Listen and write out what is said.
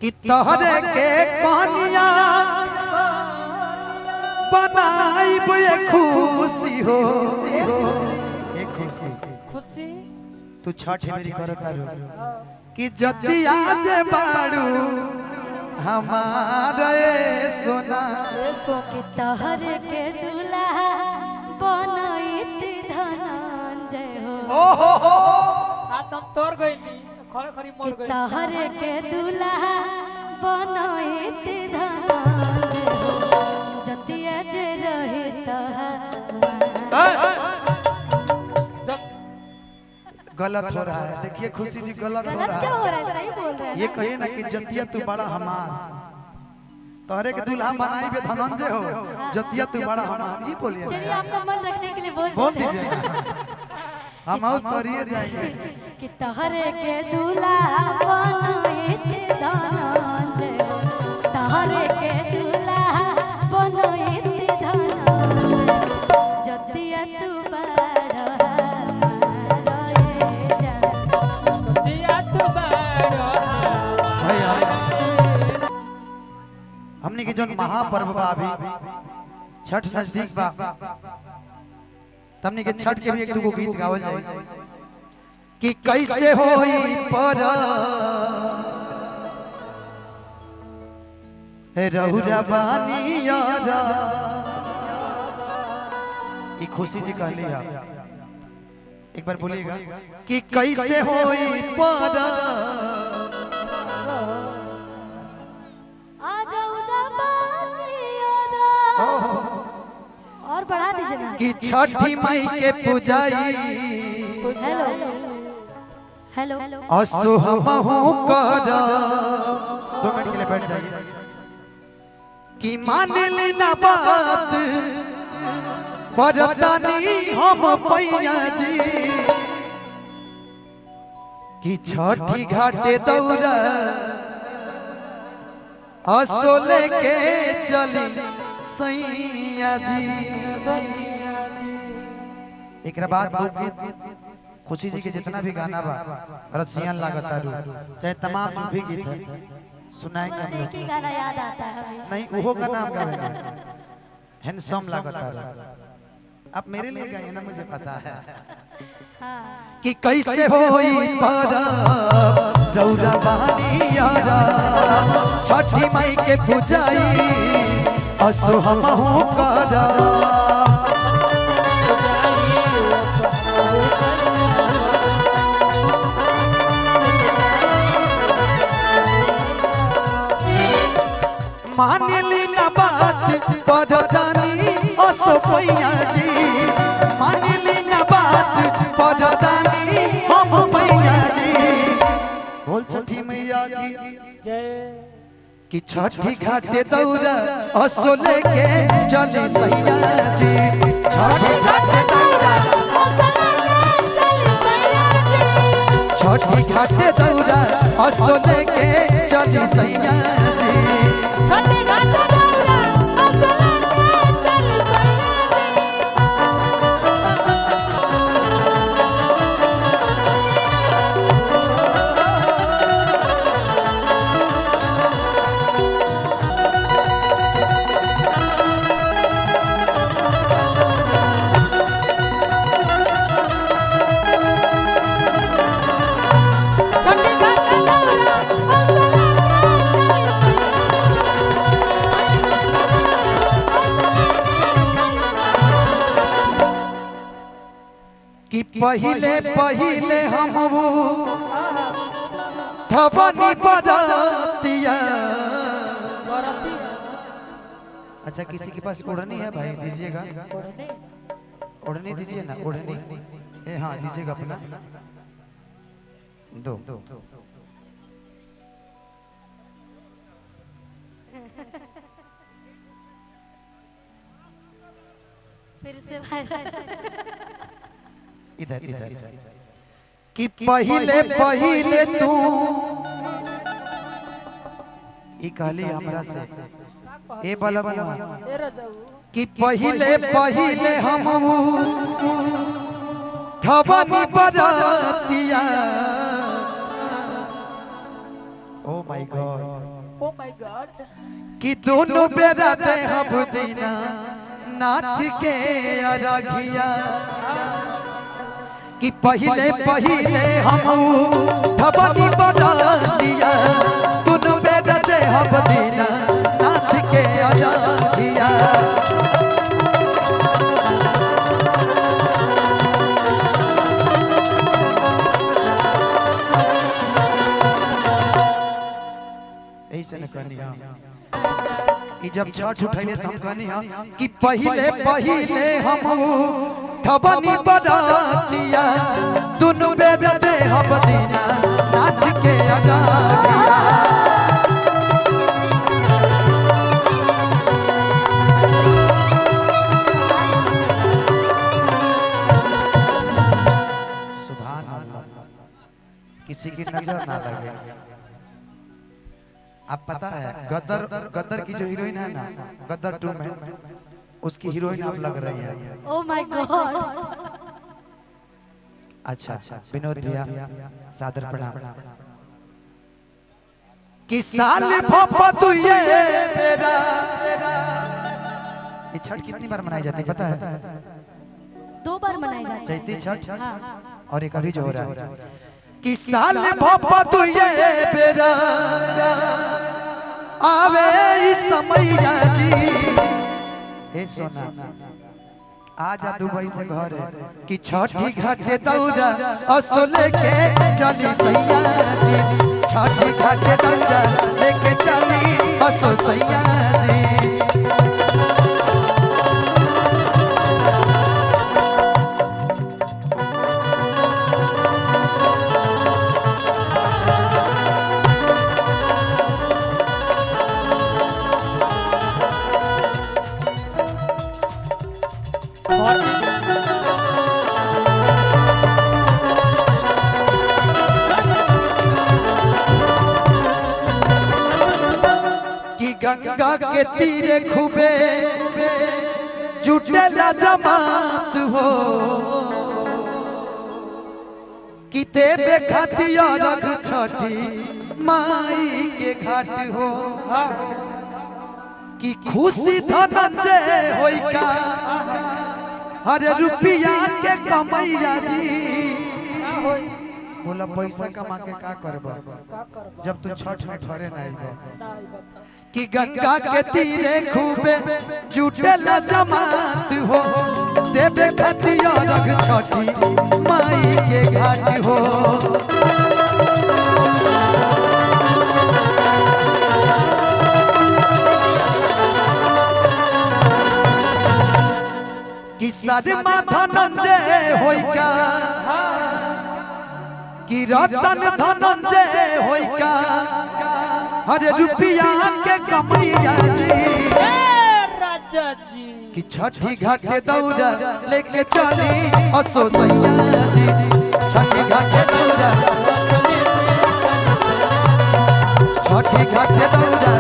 कि तोहरे के कहानियां बनाई ये खुशी हो ये खुशी तू छठ मेरी कर करू कि जति आज बाड़ू हमारे सोना कि तोहरे के दूल्हा बनैत धनंजय हो ओहो तुम तोड़ गई खड़े खड़ी मर गई तोहरे के दूल्हा बनैत धनंजय हो जतिया जे रहे गलत हो रहा है। देखिए खुशी जी गलत हो रहा क्या हो है। रहा है? सही बोल रहे हैं। ये कहिए ना कि जतिया तू बड़ा हमार तोहरे के दूल्हा बनाई बे धनंजय हो जतिया तू बड़ा हमार ये बोलिए चलिए आपका मन रखने के लिए बोल दीजिए हम और तोरिए जाएंगे कि तोहरे के दूल्हा बनैत धनंजय हो तोहरे के दूल्हा बनैत धनंजय जतिया तू बड़ा हमने के जन महापर्व बा अभी छठ नजदीक बा हमने के छठ के भी एक दो गीत गावल जाए कि कैसे होई पर रहुरा बानियारा ये खुशी जी कहली है एक बार बोलिएगा कि कैसे होई पर और बढ़ा दीजिए ना कि छठी माई के पूजाई हेलो हेलो असो हमहु कर 2 मिनट के लिए बैठ जाइए कि मान लेना बात परतानी हम पैया जी कि छठी घाटे दौरा असो लेके चली सैया जी एक बाद खुशी जी के जितना भी गाना बा रसियन लागता रू चाहे तमाम जो भी गीत है सुनाएंगे हम लोग गाना याद आता है हमेशा नहीं वो का नाम गावे हैंडसम लागता रू आप मेरे लिए गाइए ना मुझे पता है कि कैसे होई परब रौरा बानियारा छठी माई के पूजाई असो हमहु करा मान ली ना बात परदानी असो पैया जी मान ली ना बात परदानी हम पैया जी बोल छठी मैया की कि छठी घाटे दौरा असो लेके चले सैया जी छठी घाटे दौरा छठी घाटे दौरा असो लेके चले सैया जी छठी घाटे दौरा असो लेके चले सैया कि पहिले पहिले हम ठबनी बदतिया अच्छा किसी के पास ओढ़नी है भाई दीजिएगा ओढ़नी दीजिए ना ओढ़नी ए हाँ दीजिएगा अपना दो फिर से भाई इधर इधर कि पहिले पहिले तू ई कहली हमरा से ए बलबा कि पहिले पहिले हम ठबनी बदतिया oh my God oh my God कि दोनों बेरा दे हम दीना नाथ के अरघिया कि पहले पहले हम भवानी बना दिया दोनों बेरा दे हम दीना नाथ के अरघिया ऐसे न कहनी कि जब छठ उठाइए तो हम कहनी कि पहले पहले हम भवानी बरातिया दोनों बेरा दे हम दीना नाथ के अरघिया सुभान अल्लाह किसी की नजर ना लगे। आप पता है गदर की जो हीरोइन है ना गदर 2 में उसकी हीरोइन आप लग रही है। ओ माय गॉड अच्छा विनोद भैया सादर प्रणाम कि साल भोपा तू ये मेरा ये छठ कितनी बार मनाई जाती है पता है? 2 बार मनाई जाती है चैती छठ हाँ। और एक अभी जो हो रहा है कि साल भोपा तू ये मेरा आवे इस समैया जी ए सोना आजा दुबई से घर कि छठी घाटे दौड़ा असो लेके चली सैया जी छठी घाटे दौड़ा लेके चली असो सैया जी गंगा के तीरे खूबे जुटेला जमात हो कि देवे खातिया रख छठी माई के घाट हो कि खुशी धनंजय होई का हर रुपया के कमैया जी बोला पैसा कमा के का करबा जब तू छठ में घरे नहीं आइबा कि गंगा के तीरे खूबे जुटेला जमात हो देवे खतिया रख छठी माई के घाट हो कि सदमा धनंजय होई का कि रतन धनंजय होई का हरे रुपया के कमैया जी राजा जी कि छठी घाटे दौड़ा लेके चली असो सैया जी छठी घाटे दौड़ा छठी घाटे दौड़ा